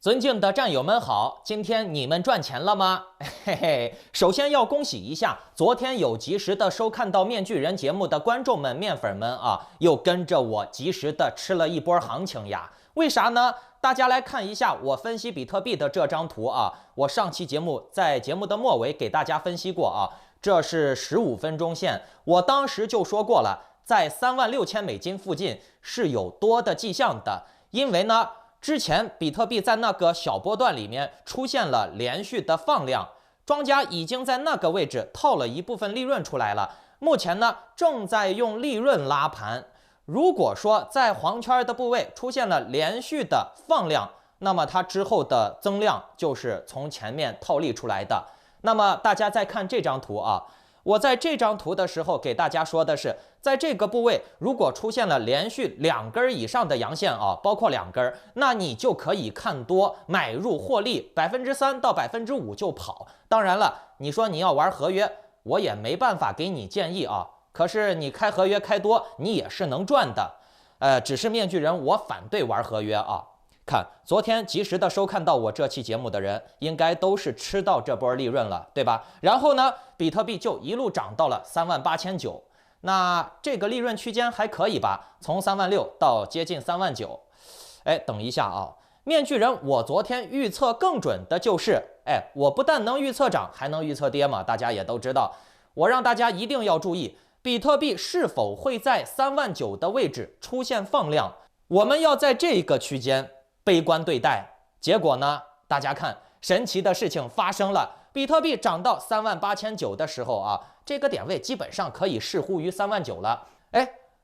尊敬的战友们好，今天你们赚钱了吗？嘿嘿，首先要恭喜一下，昨天有及时的收看到面具人节目的观众们、面粉们啊，又跟着我及时的吃了一波行情呀。为啥呢？大家来看一下我分析比特币的这张图啊，我上期节目在节目的末尾给大家分析过啊，这是15分钟线，我当时就说过了，在36000美金附近是有多的迹象的，因为呢。之前比特币在那个小波段里面出现了连续的放量，庄家已经在那个位置套了一部分利润出来了，目前呢正在用利润拉盘。如果说在黄圈的部位出现了连续的放量，那么它之后的增量就是从前面套利出来的。那么大家再看这张图啊。我在这张图的时候给大家说的是，在这个部位如果出现了连续2根以上的阳线啊，包括2根，那你就可以看多买入获利3%到5%就跑。当然了，你说你要玩合约，我也没办法给你建议啊。可是你开合约开多，你也是能赚的。只是面具人我反对玩合约啊。看，昨天及时的收看到我这期节目的人，应该都是吃到这波利润了，对吧？然后呢，比特币就一路涨到了38900，那这个利润区间还可以吧？从36000到接近39000。哎，等一下啊，面具人，我昨天预测更准的就是，我不但能预测涨，还能预测跌嘛？大家也都知道，我让大家一定要注意，比特币是否会在39000的位置出现放量，我们要在这个区间悲观对待。结果呢，大家看，神奇的事情发生了，比特币涨到38900的时候啊，这个点位基本上可以视乎于39000了。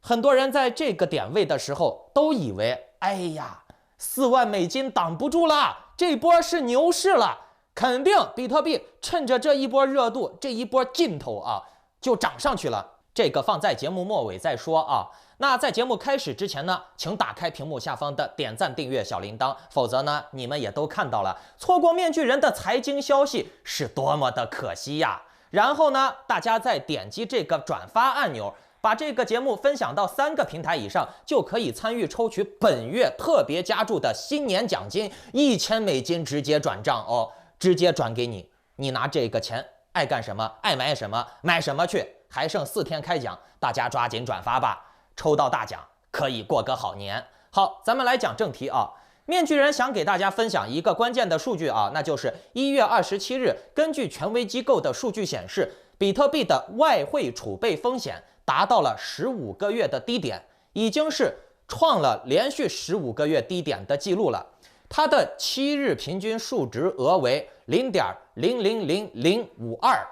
很多人在这个点位的时候都以为，哎呀，40000美金挡不住了，这波是牛市了，肯定比特币趁着这一波热度，这一波劲头啊，就涨上去了。这个放在节目末尾再说啊。那在节目开始之前呢，请打开屏幕下方的点赞、订阅、小铃铛，否则呢，你们也都看到了，错过面具人的财经消息是多么的可惜呀。然后呢，大家再点击这个转发按钮，把这个节目分享到3个平台以上，就可以参与抽取本月特别加注的新年奖金1000美金，直接转账哦，直接转给你，你拿这个钱爱干什么爱买什么买什么去。还剩4天开奖，大家抓紧转发吧，抽到大奖可以过个好年。好，咱们来讲正题啊。面具人想给大家分享一个关键的数据啊，那就是1月27日，根据权威机构的数据显示，比特币的外汇储备风险达到了15个月的低点，已经是创了连续15个月低点的记录了。它的7日平均数值额为0.000052。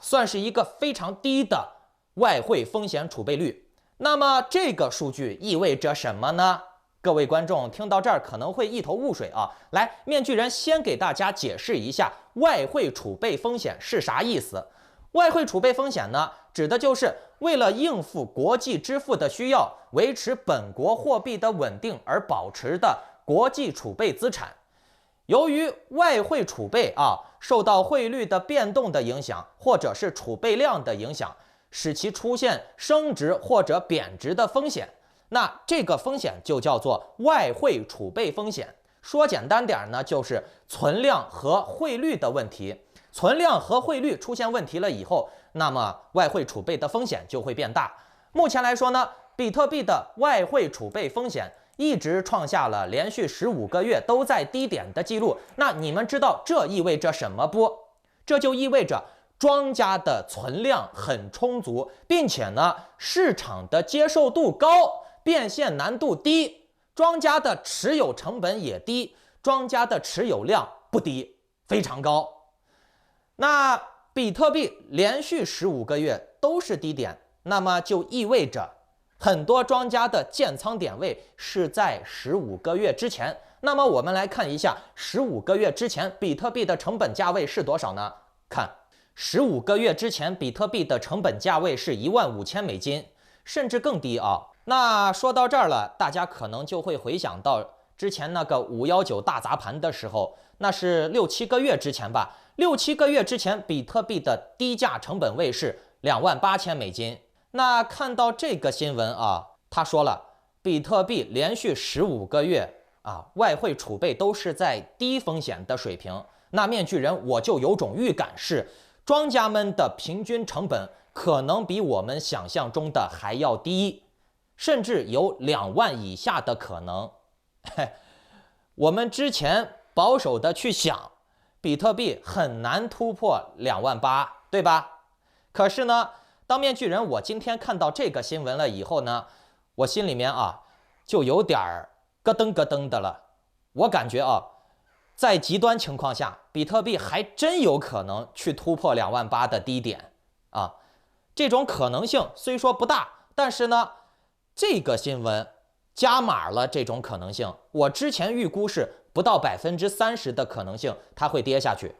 算是一个非常低的外汇风险储备率。那么这个数据意味着什么呢？各位观众听到这儿可能会一头雾水啊。来，面具人先给大家解释一下外汇储备风险是啥意思。外汇储备风险呢，指的就是为了应付国际支付的需要，维持本国货币的稳定而保持的国际储备资产。由于外汇储备受到汇率的变动的影响，或者是储备量的影响，使其出现升值或者贬值的风险。那这个风险就叫做外汇储备风险。说简单点呢，就是存量和汇率的问题。存量和汇率出现问题了以后，那么外汇储备的风险就会变大。目前来说呢，比特币的外汇储备风险一直创下了连续15个月都在低点的记录。那你们知道这意味着什么不？这就意味着庄家的存量很充足，并且呢，市场的接受度高，变现难度低，庄家的持有成本也低，庄家的持有量不低，非常高。那比特币连续15个月都是低点，那么就意味着很多庄家的建仓点位是在15个月之前。那么我们来看一下15个月之前比特币的成本价位是多少呢？看15个月之前比特币的成本价位是15000美金，甚至更低啊。那说到这儿了，大家可能就会回想到之前那个519大砸盘的时候，那是6、7个月之前吧。6、7个月之前比特币的低价成本位是28000美金。那看到这个新闻啊，他说了，比特币连续15个月外汇储备都是在低风险的水平，那面具人我就有种预感是，庄家们的平均成本可能比我们想象中的还要低，甚至有2万以下的可能。我们之前保守的去想，比特币很难突破2万8，对吧？可是呢，当面具人我今天看到这个新闻了以后呢，我心里面就有点咯噔咯噔的了。我感觉在极端情况下，比特币还真有可能去突破2万8的低点这种可能性虽说不大，但是呢，这个新闻加码了这种可能性。我之前预估是不到30%的可能性它会跌下去，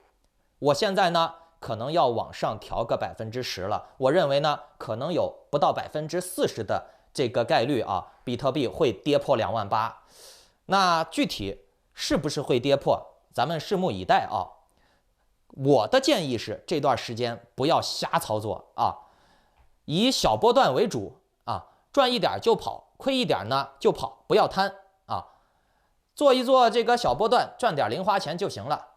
我现在呢可能要往上调个10%了。我认为呢，可能有不到40%的这个概率比特币会跌破2万8。那具体是不是会跌破，咱们拭目以待我的建议是，这段时间不要瞎操作以小波段为主赚一点就跑，亏一点呢就跑，不要贪做一做这个小波段，赚点零花钱就行了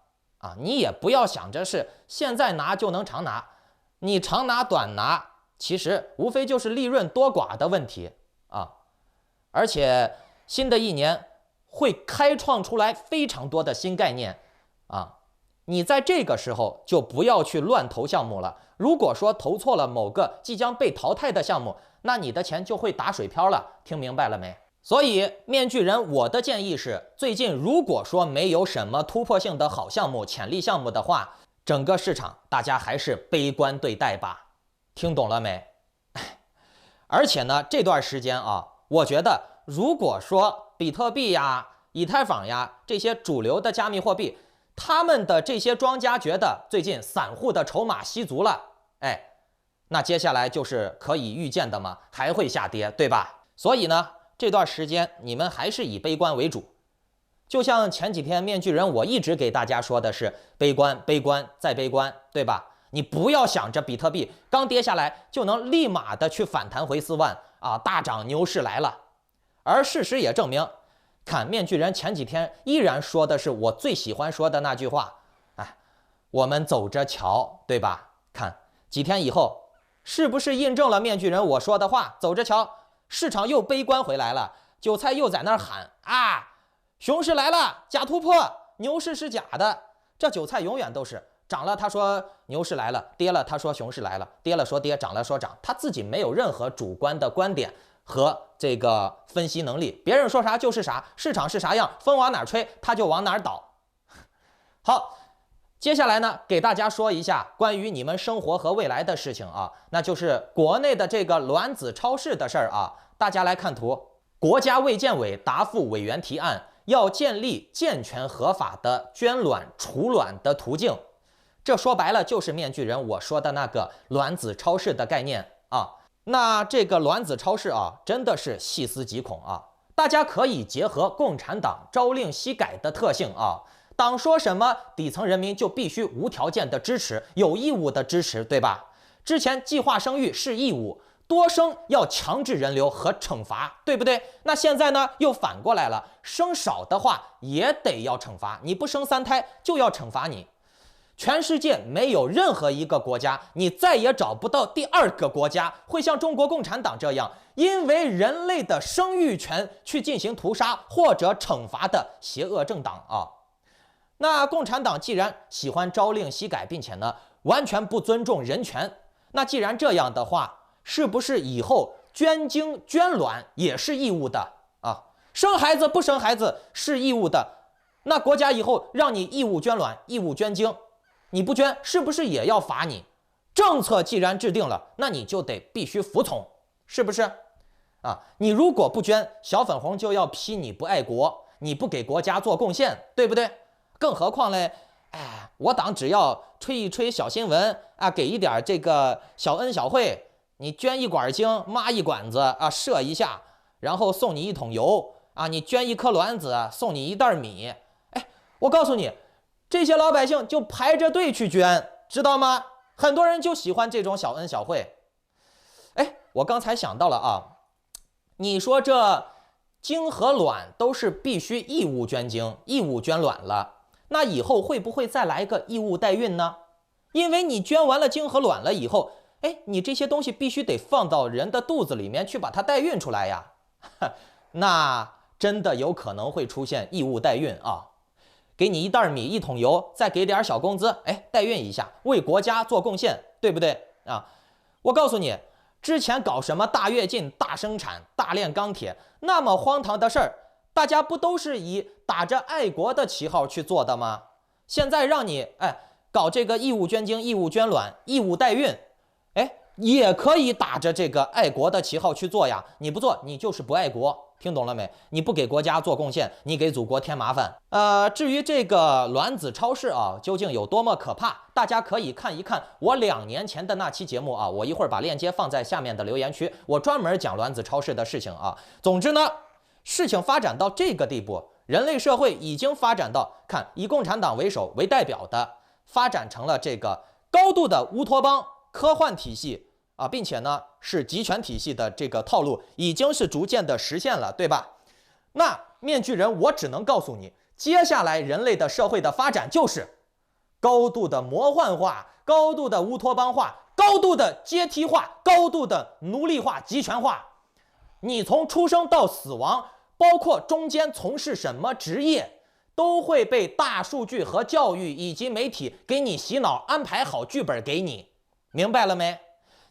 你也不要想着是现在拿就能长拿，你长拿短拿，其实无非就是利润多寡的问题而且新的一年会开创出来非常多的新概念你在这个时候就不要去乱投项目了。如果说投错了某个即将被淘汰的项目，那你的钱就会打水漂了，听明白了没？所以面具人我的建议是，最近如果说没有什么突破性的好项目、潜力项目的话，整个市场大家还是悲观对待吧。听懂了没？而且呢，这段时间我觉得如果说比特币呀、以太坊呀这些主流的加密货币，他们的这些庄家觉得最近散户的筹码吸足了，那接下来就是可以预见的嘛，还会下跌，对吧？所以呢，这段时间你们还是以悲观为主。就像前几天面具人我一直给大家说的是悲观、悲观再悲观，对吧？你不要想着比特币刚跌下来就能立马的去反弹回4万大涨牛市来了。而事实也证明，看面具人前几天依然说的是我最喜欢说的那句话，我们走着瞧，对吧？看几天以后是不是印证了面具人我说的话，走着瞧，市场又悲观回来了，韭菜又在那儿喊熊市来了，假突破，牛市是假的。这韭菜永远都是涨了他说牛市来了，跌了他说熊市来了，跌了说跌，涨了说涨，他自己没有任何主观的观点和这个分析能力，别人说啥就是啥，市场是啥样，风往哪吹他就往哪倒。好，接下来呢，给大家说一下关于你们生活和未来的事情那就是国内的这个卵子超市的事儿大家来看图，国家卫健委答复委员提案，要建立健全合法的捐卵储卵的途径。这说白了就是面具人我说的那个卵子超市的概念那这个卵子超市真的是细思极恐大家可以结合共产党朝令夕改的特性党说什么，底层人民就必须无条件的支持，有义务的支持，对吧？之前计划生育是义务，多生要强制人流和惩罚，对不对？那现在呢，又反过来了，生少的话也得要惩罚，你不生3胎就要惩罚你。全世界没有任何一个国家，你再也找不到第2个国家会像中国共产党这样，因为人类的生育权去进行屠杀或者惩罚的邪恶政党那共产党既然喜欢朝令夕改，并且呢完全不尊重人权，那既然这样的话，是不是以后捐精捐卵也是义务的生孩子不生孩子是义务的，那国家以后让你义务捐卵、义务捐精，你不捐是不是也要罚你？政策既然制定了，那你就得必须服从，是不是你如果不捐，小粉红就要批你不爱国，你不给国家做贡献，对不对？更何况嘞，我党只要吹一吹小新闻给一点这个小恩小惠，你捐一管精，抹一管子射一下，然后送你1桶油你捐1颗卵子，送你1袋米。我告诉你，这些老百姓就排着队去捐，知道吗？很多人就喜欢这种小恩小惠。我刚才想到了你说这精和卵都是必须义务捐精、义务捐卵了，那以后会不会再来个义务代孕呢？因为你捐完了精和卵了以后，你这些东西必须得放到人的肚子里面去把它代孕出来呀，那真的有可能会出现义务代孕啊。给你1袋米、1桶油，再给点小工资，代孕一下，为国家做贡献，对不对啊？我告诉你，之前搞什么大跃进、大生产、大炼钢铁，那么荒唐的事儿，大家不都是以打着爱国的旗号去做的吗？现在让你搞这个义务捐精、义务捐卵、义务代孕，也可以打着这个爱国的旗号去做呀。你不做，你就是不爱国。听懂了没？你不给国家做贡献，你给祖国添麻烦。至于这个卵子超市啊，究竟有多么可怕，大家可以看一看我2年前的那期节目啊，我一会儿把链接放在下面的留言区，我专门讲卵子超市的事情啊。总之呢，事情发展到这个地步，人类社会已经发展到以共产党为首为代表的，发展成了这个高度的乌托邦科幻体系。并且呢是集权体系的这个套路已经是逐渐的实现了，对吧？那面具人，我只能告诉你，接下来人类的社会的发展就是高度的魔幻化、高度的乌托邦化、高度的阶梯化、高度的奴隶化、集权化。你从出生到死亡，包括中间从事什么职业，都会被大数据和教育以及媒体给你洗脑，安排好剧本给你，明白了没？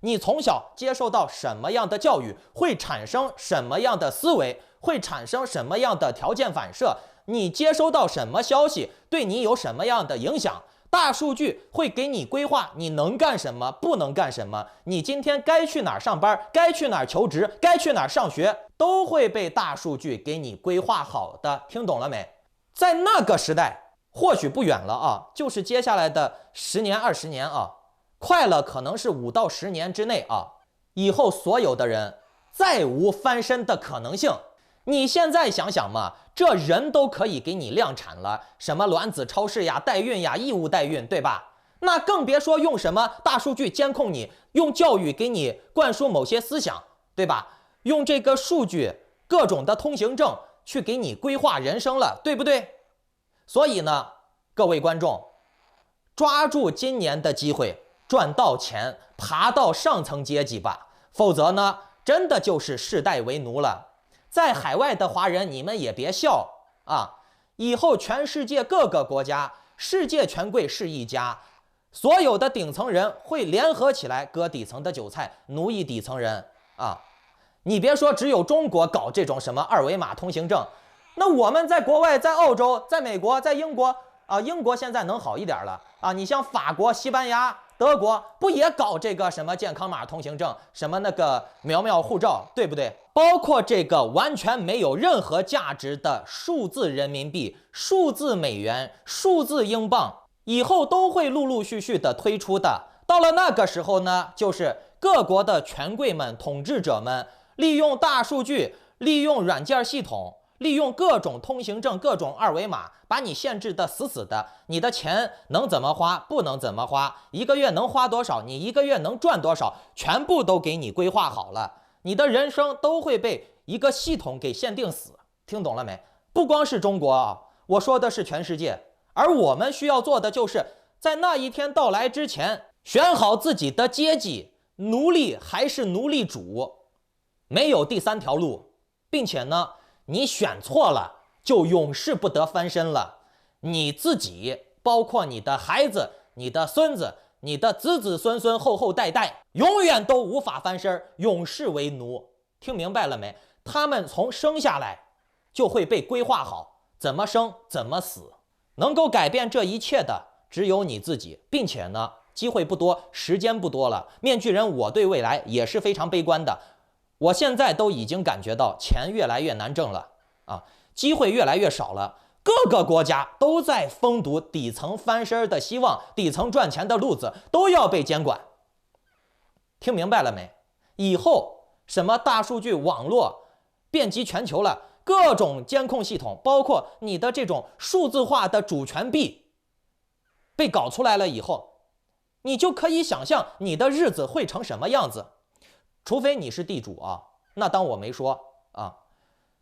你从小接受到什么样的教育，会产生什么样的思维，会产生什么样的条件反射，你接收到什么消息，对你有什么样的影响，大数据会给你规划你能干什么，不能干什么，你今天该去哪儿上班，该去哪儿求职，该去哪儿上学，都会被大数据给你规划好的。听懂了没？在那个时代，或许不远了啊，就是接下来的10年、20年啊，快了可能是5到10年之内啊，以后所有的人再无翻身的可能性。你现在想想嘛，这人都可以给你量产了，什么卵子超市呀、代孕呀、义务代孕，对吧？那更别说用什么大数据监控你，用教育给你灌输某些思想，对吧？用这个数据各种的通行证去给你规划人生了，对不对？所以呢，各位观众，抓住今年的机会，赚到钱，爬到上层阶级吧，否则呢，真的就是世代为奴了。在海外的华人，你们也别笑啊！以后全世界各个国家，世界权贵是一家，所有的顶层人会联合起来割底层的韭菜，奴役底层人啊！你别说只有中国搞这种什么2维码通行证，那我们在国外，在澳洲，在美国，在英国啊，英国现在能好一点了啊！你像法国、西班牙、德国不也搞这个什么健康码通行证，什么那个苗苗护照，对不对？包括这个完全没有任何价值的数字人民币、数字美元、数字英镑，以后都会陆陆续续的推出的。到了那个时候呢，就是各国的权贵们、统治者们利用大数据、利用软件系统、利用各种通行证、各种2维码，把你限制的死死的。你的钱能怎么花，不能怎么花，一个月能花多少，你一个月能赚多少，全部都给你规划好了。你的人生都会被一个系统给限定死。听懂了没？不光是中国啊，我说的是全世界。而我们需要做的就是在那一天到来之前，选好自己的阶级，奴隶还是奴隶主，没有第3条路。并且呢，你选错了就永世不得翻身了。你自己，包括你的孩子、你的孙子、你的子子孙孙、后后代代，永远都无法翻身，永世为奴。听明白了没？他们从生下来就会被规划好，怎么生怎么死。能够改变这一切的只有你自己，并且呢，机会不多，时间不多了。面具人，我对未来也是非常悲观的。我现在都已经感觉到钱越来越难挣了啊，机会越来越少了。各个国家都在封堵底层翻身的希望，底层赚钱的路子都要被监管。听明白了没？以后什么大数据网络遍及全球了，各种监控系统，包括你的这种数字化的主权币被搞出来了以后，你就可以想象你的日子会成什么样子。除非你是地主啊，那当我没说啊。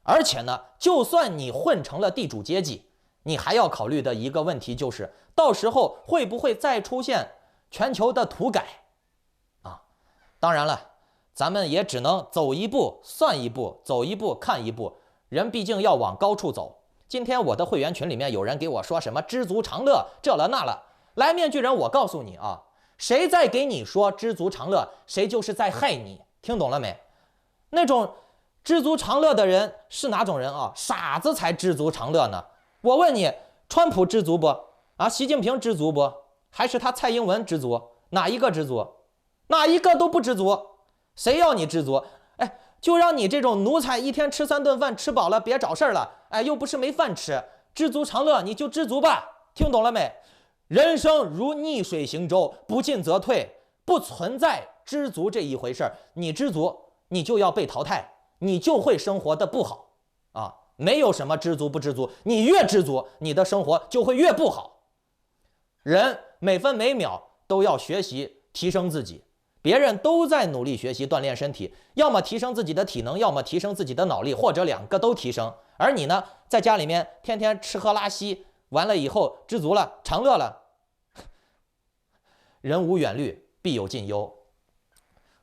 而且呢，就算你混成了地主阶级，你还要考虑的一个问题就是，到时候会不会再出现全球的土改啊？当然了，咱们也只能走一步算一步，走一步看一步。人毕竟要往高处走。今天我的会员群里面有人给我说什么知足常乐这了那了，来面具人，我告诉你啊，谁在给你说知足常乐，谁就是在害你，听懂了没？那种知足常乐的人是哪种人啊？傻子才知足常乐呢。我问你，川普知足不？啊，习近平知足不？还是他蔡英文知足？哪一个知足？哪一个都不知足。谁要你知足？哎，就让你这种奴才一天吃3顿饭，吃饱了别找事儿了。哎，又不是没饭吃，知足常乐，你就知足吧。听懂了没？人生如逆水行舟，不进则退，不存在知足这一回事儿。你知足，你就要被淘汰，你就会生活的不好啊。没有什么知足不知足，你越知足，你的生活就会越不好。人每分每秒都要学习提升自己，别人都在努力学习锻炼身体，要么提升自己的体能，要么提升自己的脑力，或者2个都提升。而你呢，在家里面天天吃喝拉稀，完了以后知足了，常乐了。人无远虑，必有近忧。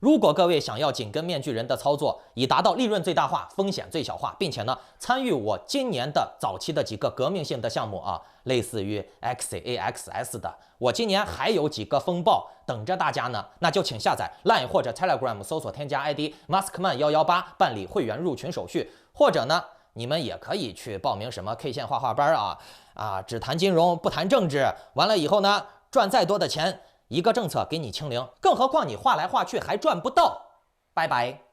如果各位想要紧跟面具人的操作，以达到利润最大化、风险最小化，并且呢参与我今年的早期的几个革命性的项目啊，类似于 XAXS 的，我今年还有几个风暴等着大家呢，那就请下载 Line 或者 Telegram 搜索添加 ID Maskman118 办理会员入群手续，或者呢你们也可以去报名什么 K 线画画班只谈金融不谈政治，完了以后呢赚再多的钱，一个政策给你清零，更何况你画来画去还赚不到，拜拜。